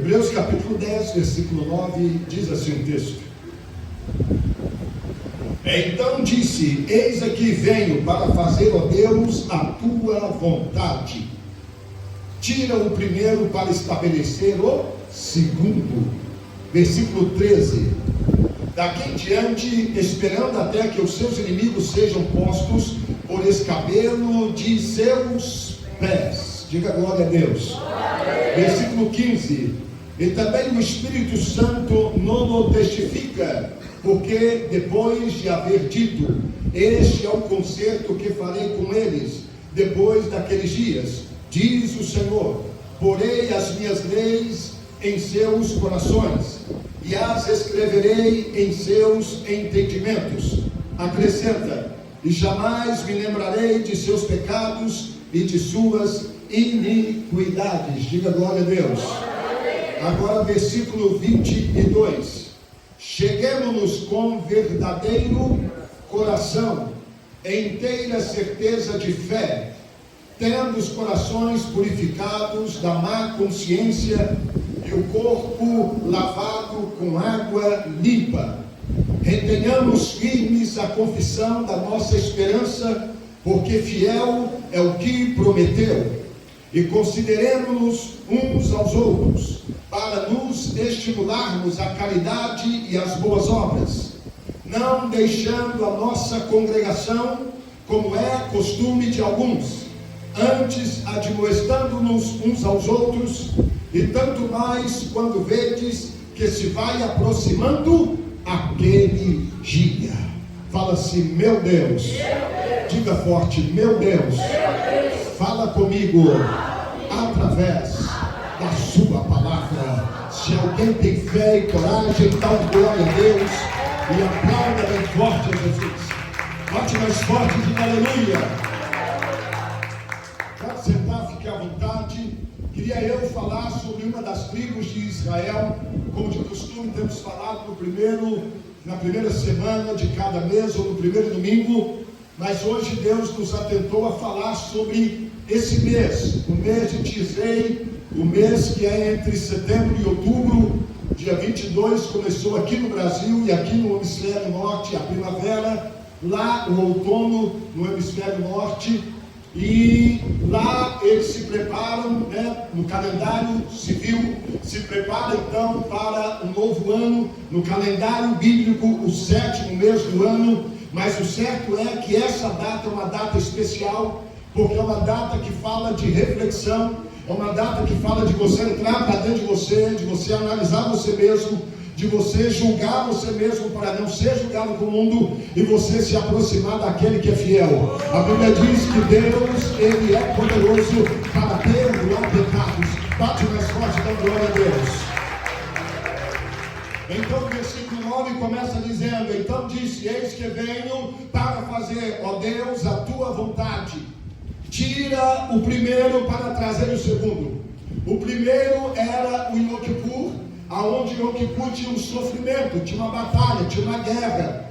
Hebreus capítulo 10, versículo 9, diz assim o texto: Então disse: Eis aqui venho para fazer, ó Deus, a tua vontade. Tira o primeiro para estabelecer o segundo. Versículo 13: Daqui em diante, esperando até que os seus inimigos sejam postos por escabelo de seus pés. Diga glória a Deus. Versículo 15: E também o Espírito Santo não testifica, porque depois de haver dito: Este é o concerto que farei com eles depois daqueles dias, diz o Senhor, porei as minhas leis em seus corações e as escreverei em seus entendimentos. Acrescenta: E jamais me lembrarei de seus pecados e de suas iniquidades. Diga glória a Deus. Agora versículo 22: Cheguemo-nos com verdadeiro coração, inteira certeza de fé, tendo os corações purificados da má consciência e o corpo lavado com água limpa. Retenhamos firmes a confissão da nossa esperança, porque fiel é o que prometeu. E consideremos-nos uns aos outros, para nos estimularmos à caridade e às boas obras, não deixando a nossa congregação, como é costume de alguns, antes admoestando-nos uns aos outros, e tanto mais quando vedes que se vai aproximando aquele dia. Fala assim: meu Deus. Diga forte: meu Deus. Fala comigo através da sua palavra. Se alguém tem fé e coragem, dá glória a Deus e aplauda bem forte a Jesus. Bate mais forte, diga aleluia. Pode sentar, fique à vontade. Queria eu falar sobre uma das tribos de Israel. Como de costume, temos falado na primeira semana de cada mês, ou no primeiro domingo. Mas hoje Deus nos atentou a falar sobre esse mês, o mês de Tisrei, o mês que é entre setembro e outubro. Dia 22 começou aqui no Brasil e aqui no hemisfério norte a primavera, lá o outono no hemisfério norte. E lá eles se preparam, no calendário civil, se prepara então para um novo ano, no calendário bíblico, o 7º mês do ano. Mas o certo é que essa data é uma data especial, porque é uma data que fala de reflexão, é uma data que fala de você entrar para dentro de você analisar você mesmo, de você julgar você mesmo para não ser julgado pelo mundo e você se aproximar daquele que é fiel. A Bíblia diz que Deus, Ele é poderoso para perdoar pecados. Bate mais forte, dá glória a Deus. Então o versículo 9 começa dizendo: Então disse: Eis que venho para fazer, ó Deus, a tua vontade. Tira o primeiro para trazer o segundo. O primeiro era o Yom Kippur, aonde Yom Kippur tinha um sofrimento, tinha uma batalha, tinha uma guerra,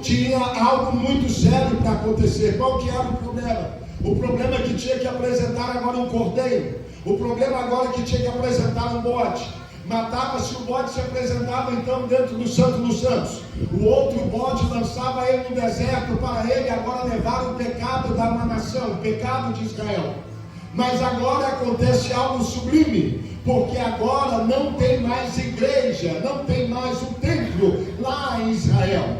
tinha algo muito sério para acontecer. Qual que era o problema? O problema é que tinha que apresentar agora um cordeiro. O problema agora é que tinha que apresentar um bode. Matava-se o bode, se apresentava então dentro do Santo dos Santos. O outro bode lançava ele no deserto para ele agora levar o pecado da uma nação, o pecado de Israel. Mas agora acontece algo sublime, porque agora não tem mais igreja, não tem mais um templo lá em Israel.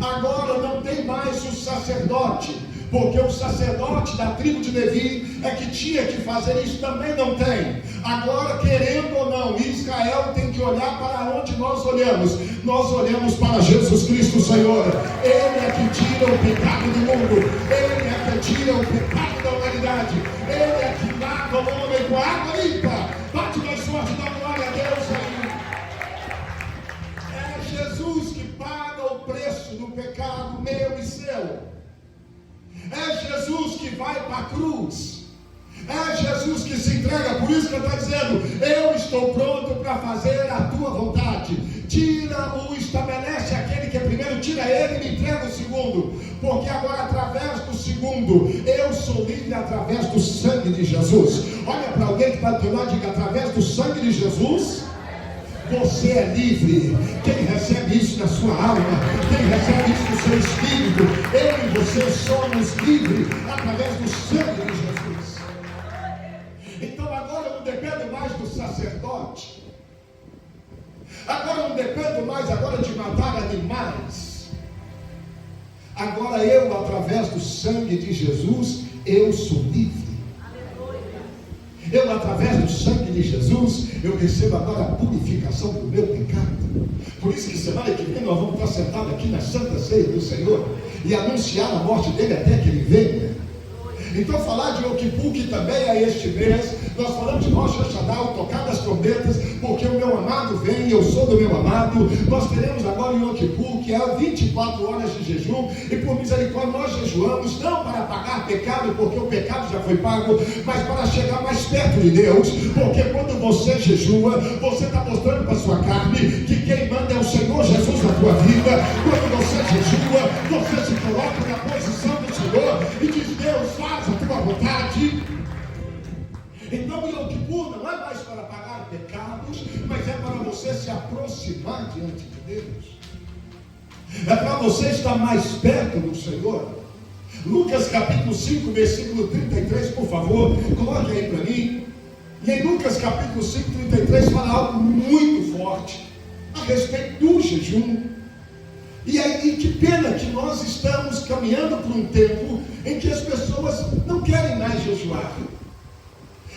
Agora não tem mais o sacerdote, porque o sacerdote da tribo de Levi é que tinha que fazer isso, também não tem. Agora, querendo ou não, Israel tem que olhar para onde nós olhamos. Nós olhamos para Jesus Cristo, Senhor. Ele é que tira o pecado do mundo, Ele é que tira o pecado da humanidade, Ele é que lava o homem com água limpa. Bate mais forte, dá glória a Deus aí. É Jesus que paga o preço do pecado meu e seu. É Jesus que vai para a cruz. É Jesus que se entrega. Por isso que ele está dizendo: eu estou pronto para fazer a tua vontade. Estabelece aquele que é primeiro, tira ele e me entrega o segundo. Porque agora através do segundo segundo, eu sou livre através do sangue de Jesus. Olha para alguém que está do teu lado e diga: através do sangue de Jesus, você é livre. Quem recebe isso na sua alma, quem recebe isso no seu espírito, eu e você somos livres através do sangue de Jesus. Então agora eu não dependo mais do sacerdote. Agora eu não dependo mais agora de matar animais. Agora eu, através do sangue de Jesus, eu sou livre. Eu, através do sangue de Jesus, eu recebo agora a purificação do meu pecado. Por isso que semana que vem nós vamos estar sentados aqui na Santa Ceia do Senhor e anunciar a morte dele até que ele venha. Então falar de Yom Kippur, que também é este mês, nós falamos de Rosh Hashanah, o tocar das trombetas, porque o meu amado vem e eu sou do meu amado. Nós teremos agora o Yom Kippur, que é 24 horas de jejum, e por misericórdia nós jejuamos, não para pagar pecado, porque o pecado já foi pago, mas para chegar mais perto de Deus, porque quando você jejua, você está mostrando para a sua carne que quem manda é o Senhor Jesus na tua vida. Quando você jejua, você se coloca na posição do Senhor e diz: Deus, faz a tua vontade. Então o Yom Kippur não é mais para pagar pecados, mas é para você se aproximar diante de Deus. É para você estar mais perto do Senhor. Lucas capítulo 5, versículo 33, por favor, coloque aí para mim. E em Lucas capítulo 5, 33 fala algo muito forte a respeito do jejum. E aí, que pena que nós estamos caminhando por um tempo em que as pessoas não querem mais jejuar.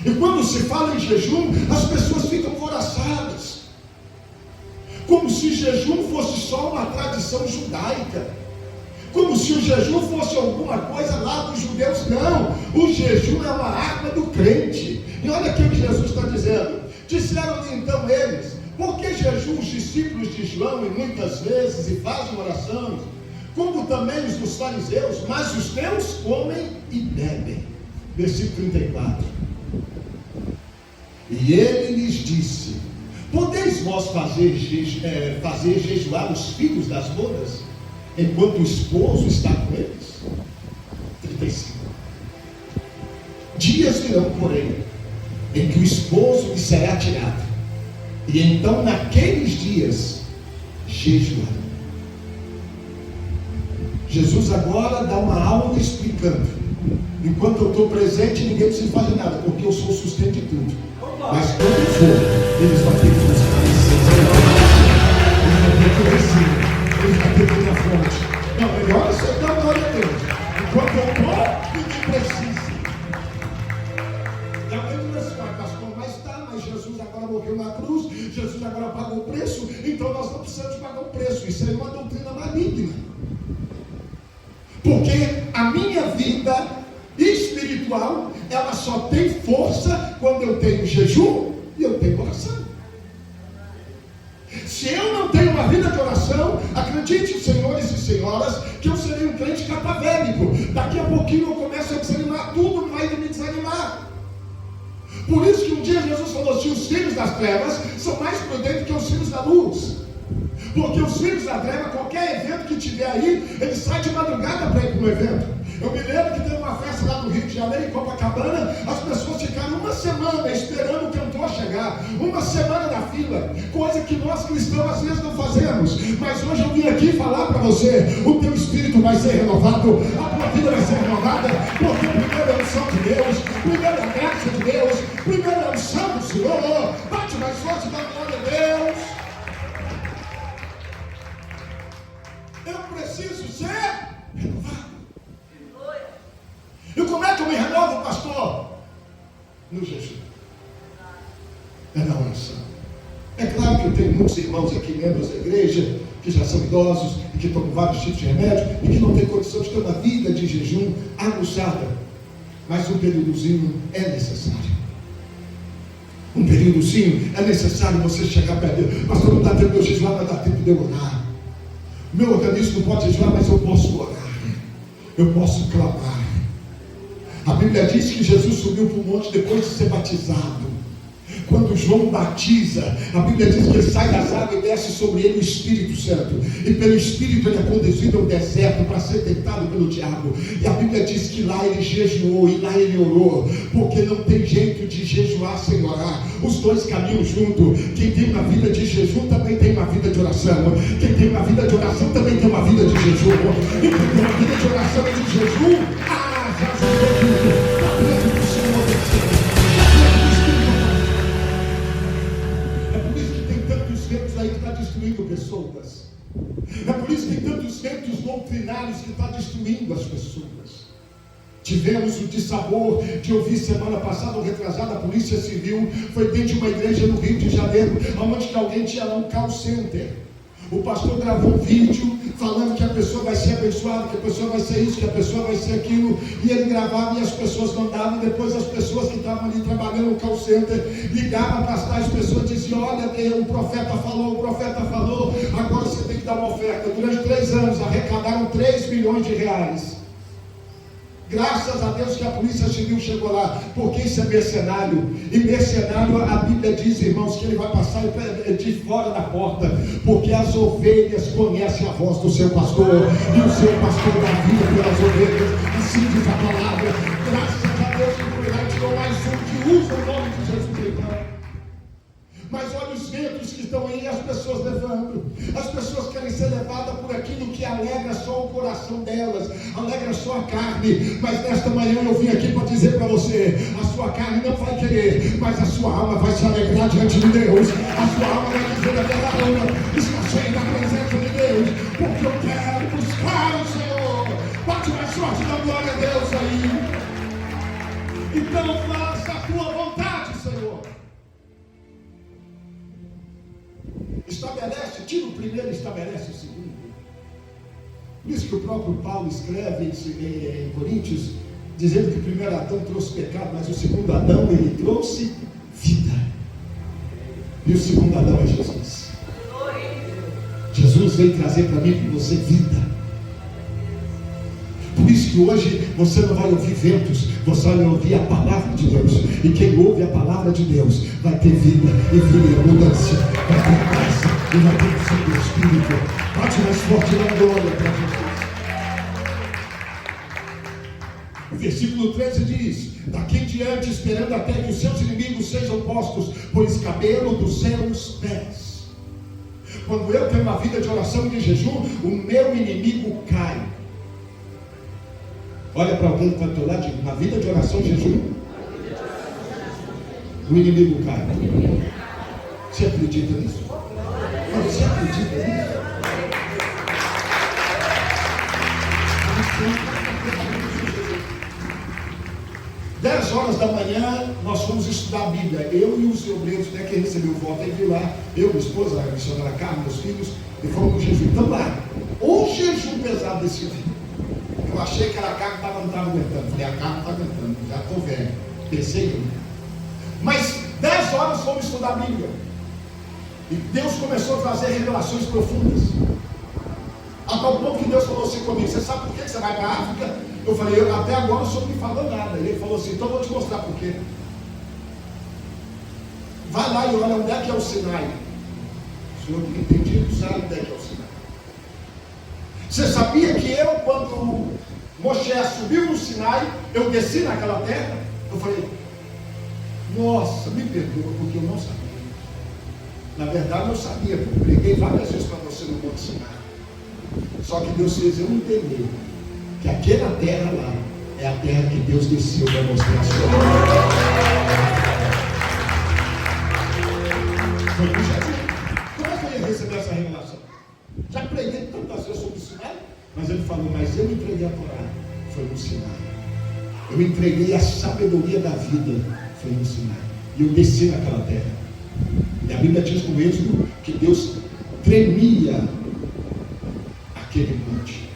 E quando se fala em jejum, as pessoas ficam coraçadas, como se jejum fosse só uma tradição judaica, como se o jejum fosse alguma coisa lá dos judeus. Não, o jejum é uma arma do crente. E olha aqui o que Jesus está dizendo. Disseram-lhe então eles: por que jejuam os discípulos de João e muitas vezes e fazem orações, como também os dos fariseus, mas os teus comem e bebem? Versículo 34. E ele lhes disse: podeis vós fazer jejuar os filhos das bodas, enquanto o esposo está com eles? 35. Dias virão, porém, em que o esposo lhe será tirado, e então naqueles dias jejuarão. Jesus agora dá uma aula explicando: enquanto eu estou presente, ninguém precisa fazer nada, porque eu sou o sustento de tudo. Mas quando for, eles vão ter que buscar licença. Eles vão ter que obedecer. Eles vão ter que ir na frente. Não, melhor você dar uma glória a Deus. Enquanto eu estou, ninguém precisa. E alguém diz assim: pastor, mas Jesus agora morreu na cruz, Jesus agora pagou o preço, então nós não precisamos pagar o preço. Isso é uma doutrina maligna. Porque a minha vida espiritual, ela só tem força quando eu tenho jejum e eu tenho oração. Se eu não tenho uma vida de oração, acredite, senhores e senhoras, que eu serei um crente catavélico. Daqui a pouquinho eu começo a desanimar, tudo vai me desanimar. Por isso que um dia Jesus falou assim: os filhos das trevas são mais prudentes que os filhos da luz. Porque os filhos da treva, qualquer evento que tiver aí, eles saem de madrugada para ir para um evento. Eu me lembro que teve uma festa lá no Rio de Janeiro, em Copacabana, as pessoas ficaram uma semana esperando o cantor chegar, uma semana na fila, coisa que nós cristãos às vezes não fazemos. Mas hoje eu vim aqui falar para você: o teu espírito vai ser renovado, a tua vida vai ser renovada, porque primeiro é a unção de Deus, primeiro é a graça de Deus, primeiro é a unção do Senhor. Bate mais forte, dá glória a Deus. Eu preciso ser renovado. E como é que eu me renovo, pastor? No jejum. É na oração. É claro que eu tenho muitos irmãos aqui, membros da igreja, que já são idosos e que tomam vários tipos de remédio e que não têm condição de ter uma vida de jejum aguçada. Mas um períodozinho é necessário. Um períodozinho é necessário você chegar perto de Deus. Pastor, não dá tempo de eu jejuar, mas dá tempo de eu orar. Meu organismo não pode jejuar, mas eu posso orar. Eu posso clamar. A Bíblia diz que Jesus subiu para o monte depois de ser batizado. Quando João batiza, a Bíblia diz que ele sai das águas e desce sobre ele o Espírito Santo, e pelo Espírito ele é conduzido ao deserto para ser tentado pelo diabo. E a Bíblia diz que lá ele jejuou e lá ele orou, porque não tem jeito de jejuar sem orar. Os dois caminham junto. Quem tem uma vida de jejum também tem uma vida de oração. Quem tem uma vida de oração também tem uma vida de jejum. E quem tem uma vida de oração e de jejum, já jogou tudo. Aí que está destruindo pessoas. É por isso que tem tantos ventos doutrinários que está destruindo as pessoas. Tivemos o dissabor de ouvir semana passada, ou retrasada, a Polícia Civil foi dentro de uma igreja no Rio de Janeiro, onde que alguém tinha lá um call center. O pastor gravou um vídeo falando que a pessoa vai ser abençoada, que a pessoa vai ser isso, que a pessoa vai ser aquilo, e ele gravava e as pessoas mandavam, e depois as pessoas que estavam ali trabalhando no call center ligavam para as tais pessoas e diziam: olha, o profeta falou, agora você tem que dar uma oferta. Durante 3 anos arrecadaram 3 milhões de reais. Graças a Deus que a Polícia Civil chegou lá, porque isso é mercenário. E mercenário, a Bíblia diz, irmãos, que ele vai passar de fora da porta, porque as ovelhas conhecem a voz do seu pastor, e o seu pastor dá vida pelas ovelhas. Assim diz a palavra. Graças a Deus que o Pai tirou mais um que usa o nome de Jesus, então. Mas olha os ventos que estão aí, as pessoas levando. As pessoas querem ser levadas por aquilo que alegra só o coração delas, alegra só a carne. Mas nesta manhã eu vim aqui para dizer para você: a sua carne não vai querer, mas a sua alma vai se alegrar diante de Deus. A sua alma vai dizer: aquela alma está cheia da presença de Deus, porque eu quero buscar o Senhor. Bate mais forte, dá glória a Deus aí. Então faça a tua vontade, Senhor. Estabelece, tira o primeiro e estabelece o segundo. Por isso que o próprio Paulo escreve em Coríntios, dizendo que o primeiro Adão trouxe pecado, mas o segundo Adão, ele trouxe vida. E o segundo Adão é Jesus. Jesus veio trazer para mim e para você vida. Por isso que hoje você não vai ouvir ventos, você vai ouvir a palavra de Deus. E quem ouve a palavra de Deus vai ter vida e vida em abundância, vai ter graça e vai ter o seu Espírito. Bate mais forte na glória para Jesus. O versículo 13 diz: daqui em diante, esperando até que os seus inimigos sejam postos por escabelo dos seus pés. Quando eu tenho uma vida de oração e de jejum, o meu inimigo cai. Olha para alguém que está do teu lado, diga: na vida de oração e jejum, o inimigo cai. Você acredita nisso? Você acredita nisso? 10 horas da manhã, nós fomos estudar a Bíblia. Eu e os obreiros, né, que recebeu o voto, aí veio lá, eu, minha esposa, a missionária Carmen, meus filhos, e fomos no jejum. Então lá, um jejum pesado desse dia. Eu achei que a carne não estava aguentando. Falei: a carne está aguentando, já estou velho. Pensei que não. Mas 10 horas fomos estudar a Bíblia. E Deus começou a trazer revelações profundas. A tal ponto que Deus falou assim comigo: você sabe por que você vai para a África? Eu falei: até agora o senhor não me falou nada. E ele falou assim: então eu vou te mostrar por quê. Vai lá e olha onde é que é o Sinai. O senhor que entendido sabe onde é que é o Sinai. Você sabia que eu, quando Moisés subiu no Sinai, eu desci naquela terra? Eu falei: nossa, me perdoa, porque eu não sabia. Na verdade eu sabia, porque eu preguei várias vezes para você no Monte Sinai. Só que Deus fez eu entender que aquela terra lá é a terra que Deus desceu para mostrar a sua glória. Como é que eu ia receber essa revelação? Já preguei tantas vezes sobre o Sinai, mas ele falou: mas eu entreguei a Torá, foi no Sinai. Eu entreguei a sabedoria da vida, foi no Sinai. E eu desci naquela terra. E a Bíblia diz no Êxodo que Deus tremia aquele monte,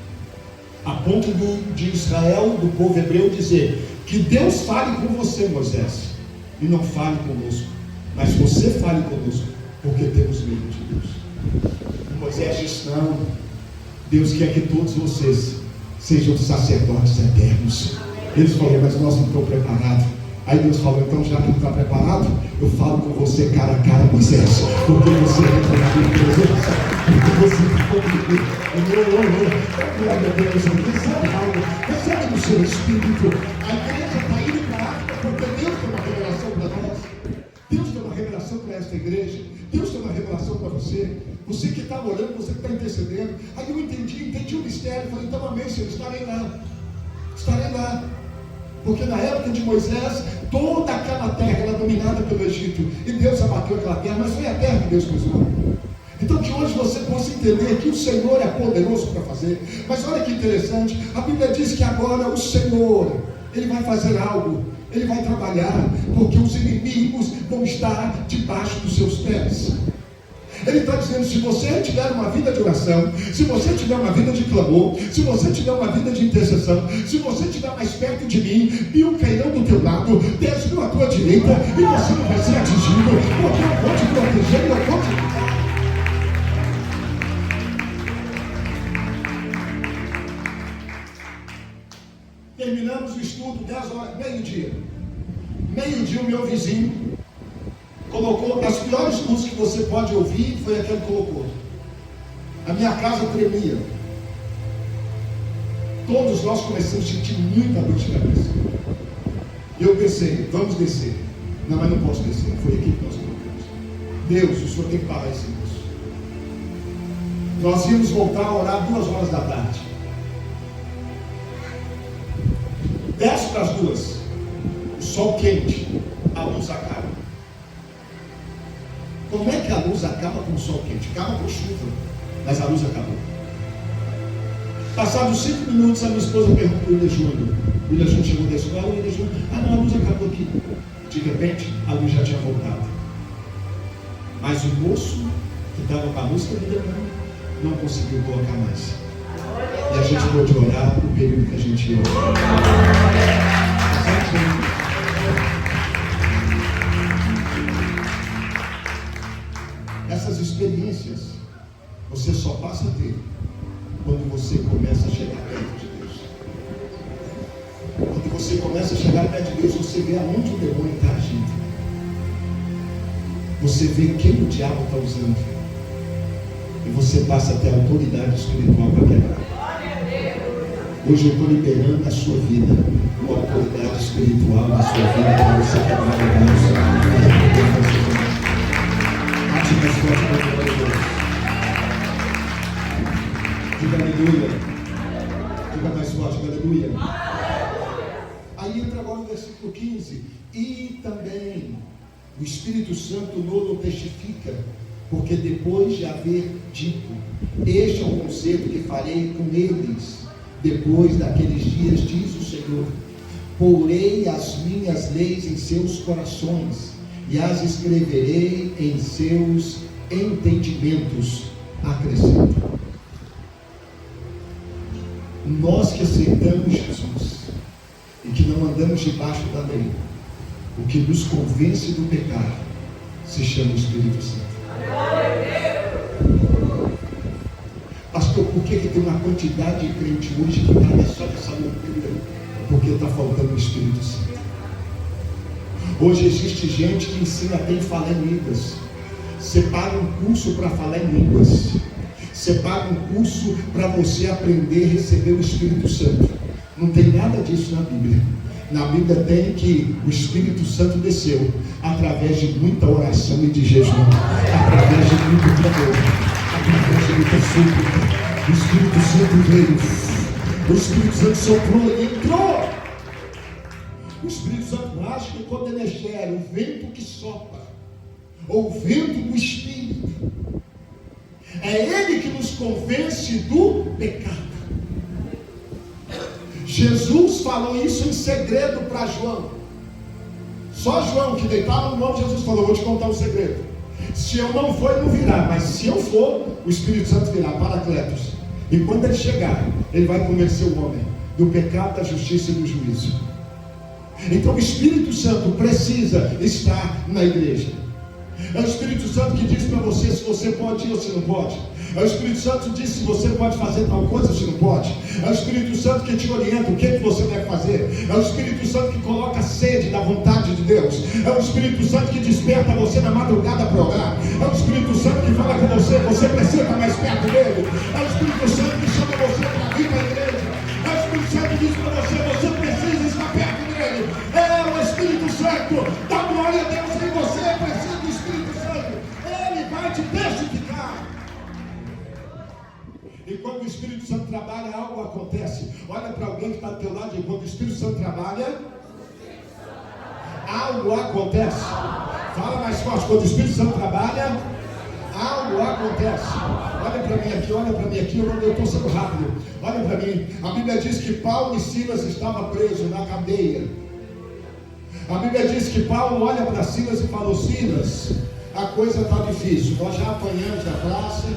a ponto de Israel, do povo hebreu, dizer que Deus fale com você, Moisés, e não fale conosco, mas você fale conosco, porque temos medo de Deus. Moisés disse: não, Deus quer que todos vocês sejam sacerdotes eternos. Eles falaram: mas nós não estamos preparados. Aí Deus falou: então, já que está preparado, eu falo com você cara a cara, Moisés, porque você entra na minha presença, porque você está comigo. Glória a Deus, recebe algo, recebe do seu espírito. A igreja está indo para a arca porque Deus tem uma revelação para nós. Deus tem uma revelação para esta igreja. Deus tem uma revelação para você. Você que está orando, você que está intercedendo. Aí eu entendi o mistério. Falei: então, amém, Senhor, estarei lá. Estarei lá. Porque na época de Moisés, toda aquela terra era dominada pelo Egito. E Deus abateu aquela terra, mas foi a terra que Deus usou. Então que hoje você possa entender que o Senhor é poderoso para fazer. Mas olha que interessante, a Bíblia diz que agora o Senhor, Ele vai fazer algo. Ele vai trabalhar, porque os inimigos vão estar debaixo dos seus pés. Ele está dizendo: se você tiver uma vida de oração, se você tiver uma vida de clamor, se você tiver uma vida de intercessão, se você estiver mais perto de mim, 1000 cairão do teu lado, 10.000 à tua direita, e você não vai ser atingido, porque eu vou te proteger, eu vou te... Terminamos o estudo 10 horas, meio-dia. Meio-dia, o meu vizinho colocou as piores músicas que você pode ouvir, foi aquele que colocou. A minha casa tremia. Todos nós começamos a sentir muita dor de cabeça. E eu pensei: vamos descer. Não, mas não posso descer. Foi aqui que nós colocamos. Deus, o Senhor tem que parar esse moço. Nós íamos voltar a orar 2 horas da tarde. 10 para as 2. O sol quente, a luz acaba. Como é que a luz acaba com o sol quente? Acaba com chuva, mas a luz acabou. Passados 5 minutos, a minha esposa perguntou para o William Júnior. O William Júnior chegou da escola, o William Júnior: não, a luz acabou aqui. De repente, a luz já tinha voltado. Mas o moço que estava com a luz não conseguiu colocar mais. E a gente pôde orar o período que a gente ia orar. Essas experiências você só passa a ter quando você começa a chegar perto de Deus. Quando você começa a chegar perto de Deus, você vê aonde o demônio está agindo. Você vê quem o diabo está usando. E você passa a ter autoridade espiritual para quebrar. Hoje eu estou liberando a sua vida, uma autoridade espiritual na sua vida para você quebrar o Deus. Mais forte para a glória de Deus. Diga aleluia. Diga mais forte, aleluia. Aí entra agora no versículo 15. E também o Espírito Santo nos testifica, porque depois de haver dito: este é o concerto que farei com eles depois daqueles dias, diz o Senhor, porei as minhas leis em seus corações e as escreverei em seus entendimentos. Acrescenta: nós que aceitamos Jesus e que não andamos debaixo da lei, o que nos convence do pecado se chama Espírito Santo. Pastor, por que tem uma quantidade de crente hoje que está só nessa loucura? Porque está faltando o Espírito Santo. Hoje existe gente que ensina bem falar em línguas. Você paga um curso para falar em línguas. Você paga um curso para você aprender a receber o Espírito Santo. Não tem nada disso na Bíblia. Na Bíblia tem que o Espírito Santo desceu através de muita oração e de jejum, através de muito clamor, através de muita súplica. O Espírito Santo veio. O Espírito Santo soprou e entrou. O Espírito Santo acha que quando ele é o vento que sopra, ou o vento do Espírito, é ele que nos convence do pecado. Jesus falou isso em segredo para João. Só João, que deitava no nome de Jesus, falou: vou te contar um segredo. Se eu não for, ele não virá, mas se eu for, o Espírito Santo virá, Paracletos. E quando ele chegar, ele vai convencer o homem do pecado, da justiça e do juízo. Então o Espírito Santo precisa estar na igreja. É o Espírito Santo que diz para você se você pode ir ou se não pode. É o Espírito Santo que diz se você pode fazer tal coisa ou se não pode. É o Espírito Santo que te orienta o que você deve fazer. É o Espírito Santo que coloca sede da vontade de Deus. É o Espírito Santo que desperta você na madrugada para orar. É o Espírito Santo que fala com você precisa estar mais perto dele. É o Espírito Santo que chama você para vir para a igreja. É o Espírito Santo que diz para você precisa estar perto dele. É o Espírito Santo, dá glória a Deus em você, precisa do Espírito Santo. Ele vai te testificar. E quando o Espírito Santo trabalha, algo acontece. Olha para alguém que está do teu lado e quando o Espírito Santo trabalha, algo acontece. Fala mais forte, quando o Espírito Santo trabalha, algo acontece. Olha para mim aqui, eu estou sendo rápido. Olha para mim, a Bíblia diz que Paulo e Silas estavam presos na cadeia. A Bíblia diz que Paulo olha para Silas e falou: Silas, a coisa está difícil, nós já apanhamos na praça,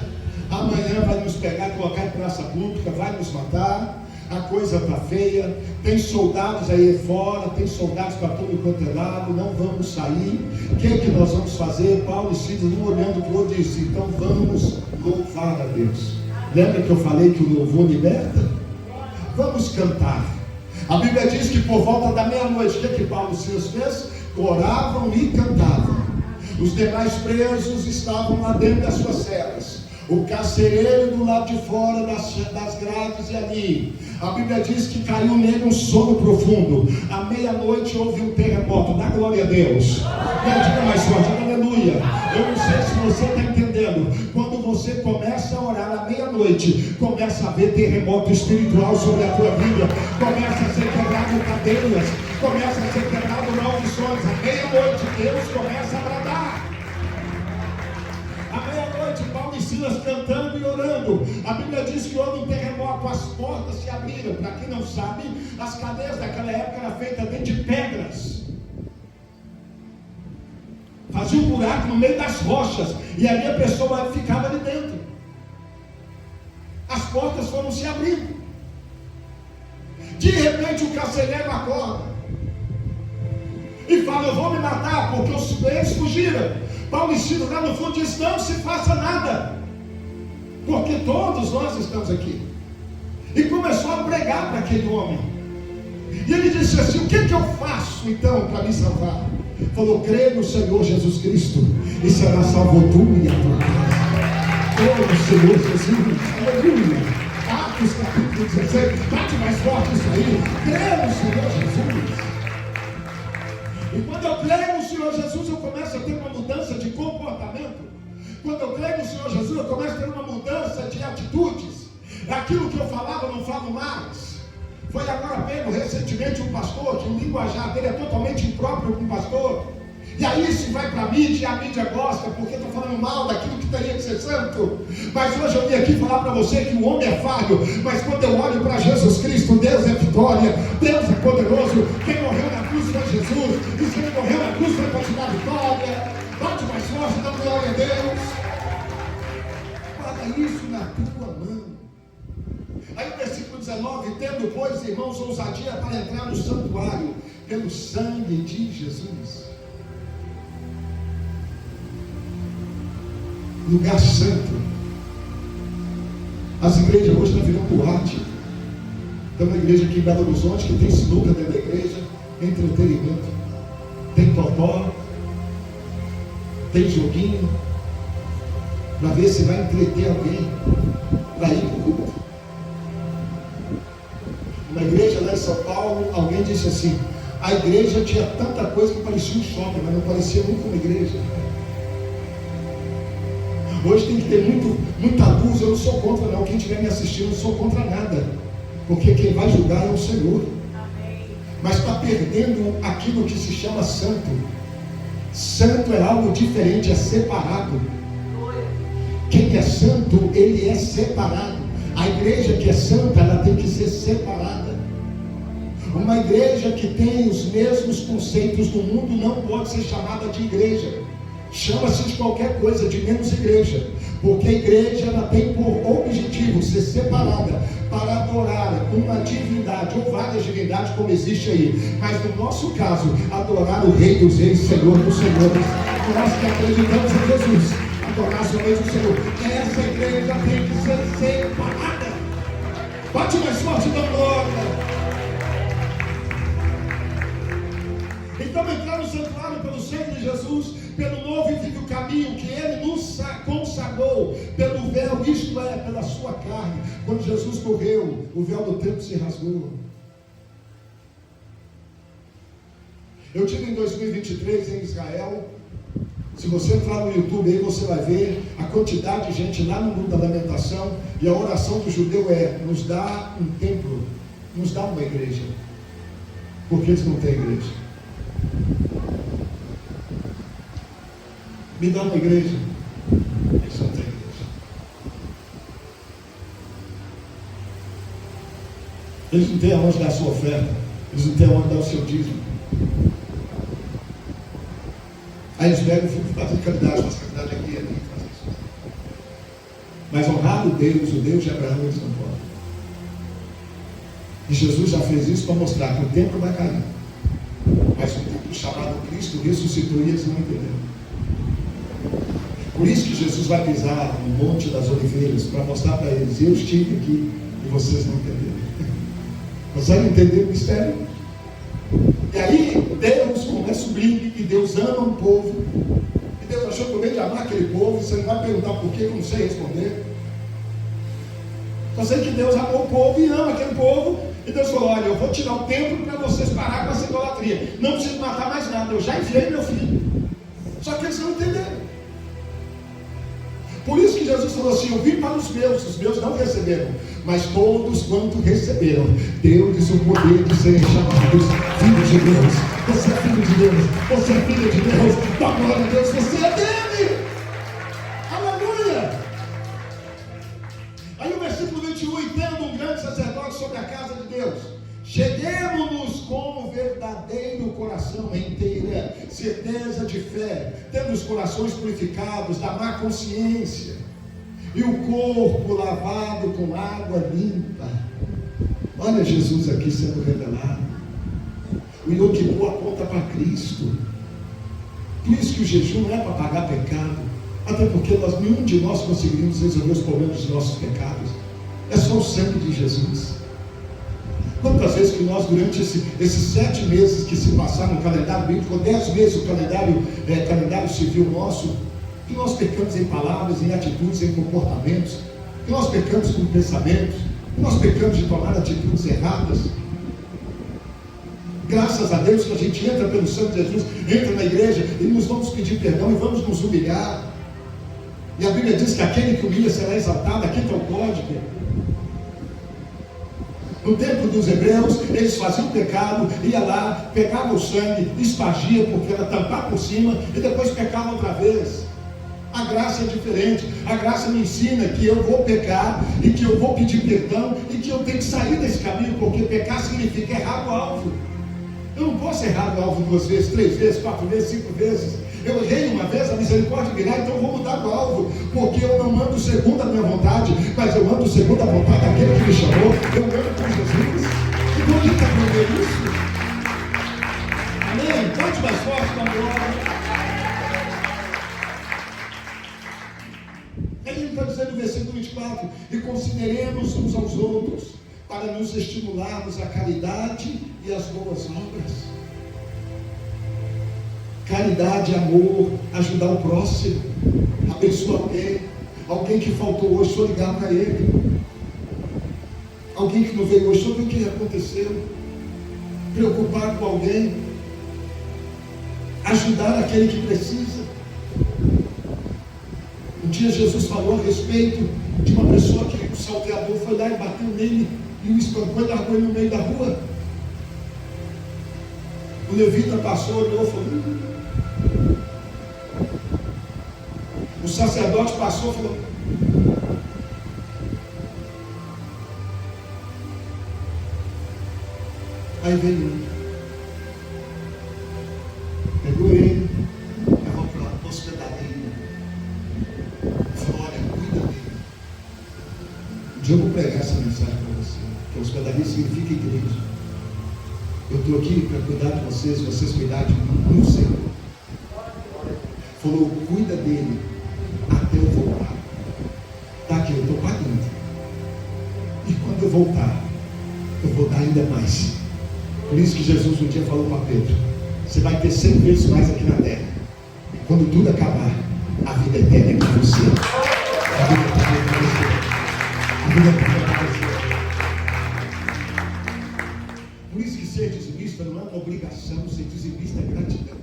amanhã vai nos pegar e colocar em praça pública, vai nos matar, a coisa está feia, tem soldados aí fora, tem soldados para tudo quanto é lado, não vamos sair, o que nós vamos fazer? Paulo e Silas, um olhando para o outro, disse: então vamos louvar a Deus. Lembra que eu falei que o louvor liberta? Vamos cantar. A Bíblia diz que por volta da meia-noite, o que Paulo e Silas fez? Oravam e cantavam. Os demais presos estavam lá dentro das suas celas. O carcereiro do lado de fora das grades e ali. A Bíblia diz que caiu nele um sono profundo. À meia-noite houve um terremoto. Dá glória a Deus. Não, diga mais forte, aleluia. Eu não sei se você está entendendo. Quando você começa a orar à meia-noite, começa a haver terremoto espiritual sobre a tua vida. Começa a ser quebrado cadeias. Começa a ser quebrado maldições. À meia-noite Deus começa a bradar. À meia-noite, Paulo e Silas cantando e orando. A Bíblia diz que houve um terremoto, as portas se abriram. Para quem não sabe, as cadeias daquela época eram feitas dentro de pedras. Fazia um buraco no meio das rochas e ali a pessoa ficava ali dentro. As portas foram se abrindo. De repente o carcereiro acorda e fala: eu vou me matar, porque os presos fugiram. Paulo e Silas lá no fundo diz: não se faça nada, porque todos nós estamos aqui. E começou a pregar para aquele homem. E ele disse assim: o que eu faço então para me salvar? Falou: crê no Senhor Jesus Cristo e será salvo tu e a tua casa. Oh Senhor Jesus, aleluia. Atos capítulo 16, bate mais forte isso aí. Crê no Senhor Jesus. E quando eu creio no Senhor Jesus, eu começo a ter uma mudança de comportamento. Quando eu creio no Senhor Jesus, eu começo a ter uma mudança de atitudes. Aquilo que eu falava, eu não falo mais. Foi agora pego recentemente um pastor, que o linguajar dele é totalmente impróprio com um pastor. E aí isso vai para a mídia, e a mídia gosta, porque estou falando mal daquilo que teria que ser santo. Mas hoje eu vim aqui falar para você que o homem é falho, mas quando eu olho para Jesus Cristo, Deus é vitória, Deus é poderoso. Quem morreu na cruz foi Jesus, e se ele morreu na cruz foi para te dar vitória. Bate mais forte, dá glória a Deus. Guarda isso na tua mão. Aí versículo 19: tendo, pois, irmãos, ousadia para entrar no santuário pelo sangue de Jesus. Lugar santo. As igrejas hoje estão virando boate. Tem uma igreja aqui em Belo Horizonte que tem sinuca dentro da igreja, entretenimento, tem totó, tem joguinho, para ver se vai entreter alguém para ir para o culto. Uma igreja lá em São Paulo, alguém disse assim: a igreja tinha tanta coisa que parecia um shopping, mas não parecia nunca uma igreja. Hoje tem que ter muita luz. Eu não sou contra não, quem estiver me assistindo, eu não sou contra nada, porque quem vai julgar é o Senhor. Mas está perdendo aquilo que se chama santo. Santo é algo diferente, é separado. Quem é santo, ele é separado. A igreja que é santa, ela tem que ser separada. Uma igreja que tem os mesmos conceitos do mundo não pode ser chamada de igreja. Chama-se de qualquer coisa, de menos igreja, porque a igreja ela tem por objetivo ser separada para adorar uma divindade ou várias divindades como existe aí, mas no nosso caso, adorar o Rei dos Reis, Senhor dos Senhores. Nós que acreditamos em Jesus, adorar somente o Senhor. Essa igreja tem que ser separada. Bate mais forte da glória. Então entramos santuário pelo sangue de Jesus, pelo novo e vivo caminho que Ele nos consagrou, pelo véu, isto é, pela sua carne. Quando Jesus morreu, o véu do templo se rasgou. Eu tive em 2023 em Israel. Se você entrar no YouTube aí, você vai ver a quantidade de gente lá no mundo da lamentação. E a oração do judeu é: nos dá um templo, nos dá uma igreja. Porque eles não têm igreja. Me dá uma igreja. Eles não têm igreja. Eles não têm aonde dar a sua oferta. Eles não têm aonde dar o seu dízimo. Aí eles pegam e ficam fazendo caridade, mas caridade aqui é nem fazer isso. Mas honrado Deus, o Deus de Abraão, eles não podem. E Jesus já fez isso para mostrar que o templo vai cair. Mas o templo chamado Cristo ressuscitou e eles não entenderam. Por isso que Jesus vai pisar no Monte das Oliveiras, para mostrar para eles: eu estive aqui e vocês não entenderam. Conseguem entender o mistério? E aí Deus começa a subir, e Deus ama um povo, e Deus achou que eu venho de amar aquele povo. Você não vai perguntar por quê, eu não sei responder. Só sei que Deus amou o povo e ama aquele povo. E Deus falou: olha, eu vou tirar o templo para vocês parar com essa idolatria. Não preciso matar mais nada, eu já enviei meu filho. Só que eles não entenderam. Por isso que Jesus falou assim: eu vim para os meus não receberam, mas todos quanto receberam, deu-lhes o poder de serem chamados filhos de Deus. Você é filho de Deus, você é filho de Deus, da glória a Deus, você é dele. Aleluia. Aí o versículo 21, e tendo um grande sacerdote sobre a casa de Deus, cheguemos-nos com verdadeiro coração, inteira certeza de fé, tendo os corações purificados da má consciência, e o corpo lavado com água limpa. Olha Jesus aqui sendo revelado. O Yom Kippur aponta para Cristo. Por isso que o jejum não é para pagar pecado, até porque nenhum de nós conseguiríamos resolver os problemas dos nossos pecados. É só o sangue de Jesus. Quantas vezes que nós, durante esses 7 meses que se passaram no calendário bíblico, ou 10 meses o calendário civil nosso, que nós pecamos em palavras, em atitudes, em comportamentos, que nós pecamos com pensamentos, que nós pecamos de tomar atitudes erradas. Graças a Deus que a gente entra pelo sangue de Jesus, entra na igreja e nos vamos pedir perdão e vamos nos humilhar. E a Bíblia diz que aquele que humilha será exaltado. Aqui está o código. No tempo dos hebreus, eles faziam pecado, ia lá, pegava o sangue, espargia, porque era tampar por cima, e depois pecava outra vez. A graça é diferente. A graça me ensina que eu vou pecar, e que eu vou pedir perdão, e que eu tenho que sair desse caminho, porque pecar significa errar o alvo. Eu não posso errar o alvo 2 vezes, 3 vezes, 4 vezes, 5 vezes. Eu errei uma vez, a misericórdia virá, então eu vou mudar o alvo, porque eu não ando segundo a minha vontade, mas eu ando segundo a vontade daquele que me chamou. Eu ando com Jesus. Que bonito aprender isso. Amém? Cante mais forte com a glória. Ele está dizendo no versículo 24: e consideremos uns aos outros, para nos estimularmos à caridade e às boas obras. Caridade, amor, ajudar o próximo, abençoar alguém que faltou hoje, só ligar para ele. Alguém que não veio hoje, só ver o que aconteceu. Preocupar com alguém, ajudar aquele que precisa. Um dia Jesus falou a respeito de uma pessoa que o salteador foi lá e bateu nele e o espancou e largou ele no meio da rua. O levita passou, olhou e falou: o sacerdote passou e falou: aí veio ele, pegou ele, levou para a hospedaria, falou: olha, cuida dele. Um dia eu vou pregar essa mensagem para você, que a hospedaria significa igreja. Eu estou aqui para cuidar de vocês, vocês cuidarem de mim no Senhor. falou: cuida dele até eu voltar. Está aqui, eu estou pagando. E quando eu voltar, eu vou dar ainda mais. Por isso que Jesus um dia falou para Pedro: você vai ter 100 vezes mais aqui na terra. E quando tudo acabar, a vida eterna é com você. A vida eterna é com você. A vida eterna é com você. Por isso que ser dizimista não é uma obrigação, ser dizimista é gratidão.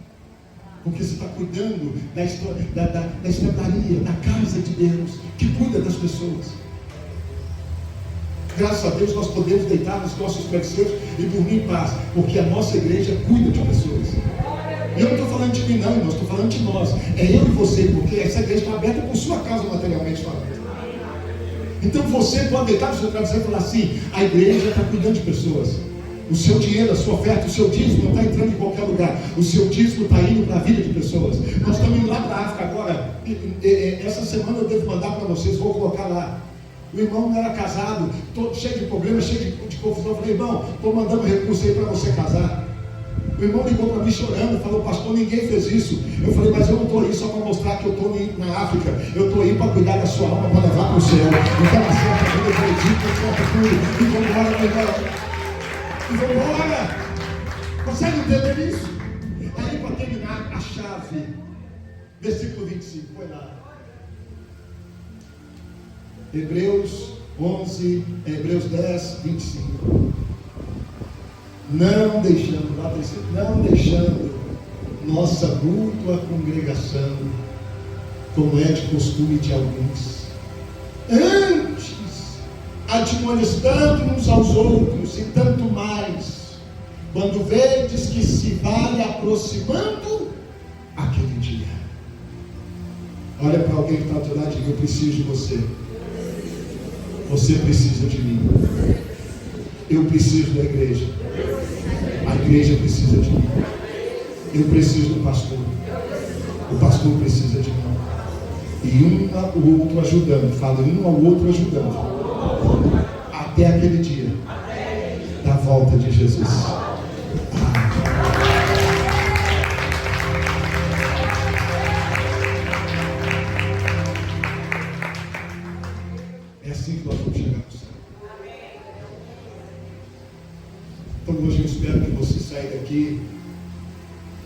Porque você está cuidando da estadaria, da casa de Deus, que cuida das pessoas. Graças a Deus nós podemos deitar nos nossos travesseiros e dormir em paz, porque a nossa igreja cuida de pessoas. E eu não estou falando de mim não, irmão, estou falando de nós. É eu e você, porque essa igreja está aberta por sua causa materialmente falando. Então você pode deitar no seu travesseiro e falar assim: a igreja está cuidando de pessoas. O seu dinheiro, a sua oferta, o seu dízimo não está entrando em qualquer lugar. O seu dízimo está indo para a vida de pessoas. Nós estamos indo lá para a África agora. Essa semana eu devo mandar para vocês, vou colocar lá. O irmão não era casado, todo cheio de problemas, cheio de confusão. Eu falei: irmão, estou mandando recurso aí para você casar. O irmão ligou para mim chorando, falou: pastor, ninguém fez isso. Eu falei: mas eu não estou aí só para mostrar que eu estou na África. Eu estou aí para cuidar da sua alma, para levar para o céu. Então a certa vida do Egito, certa tudo. E vamos embora, vamos embora. E vamos embora. Consegue entender isso? Aí, para terminar, a chave, versículo 25, foi lá. Hebreus 10, 25. Não deixando nossa mútua congregação, como é de costume de alguns, antes admoestando uns aos outros, e tanto mais, quando vedes que se vai aproximando aquele dia. Olha para alguém que está ao teu lado e diga: eu preciso de você. Você precisa de mim. Eu preciso da igreja. A igreja precisa de mim. Eu preciso do pastor. O pastor precisa de mim. E um ao outro ajudando. Fala: um ao outro ajudando. Até aquele dia da volta de Jesus. É assim que nós vamos chegar no céu. Então hoje eu espero que você saia daqui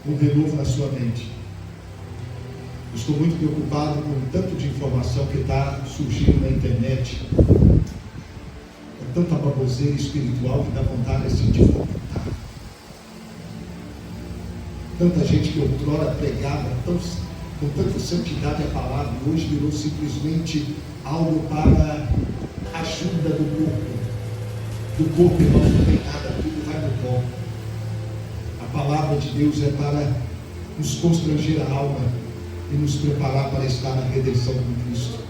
com um renovo na sua mente. Eu estou muito preocupado com o tanto de informação que está surgindo na internet. É tanta baboseira espiritual que dá vontade assim de vomitar. Tanta gente que outrora pregava com tanta santidade a palavra, hoje virou simplesmente algo para ajuda do corpo. Do corpo, irmão, não tem nada, tudo vai no pó. A palavra de Deus é para nos constranger a alma e nos preparar para estar na redenção com Cristo.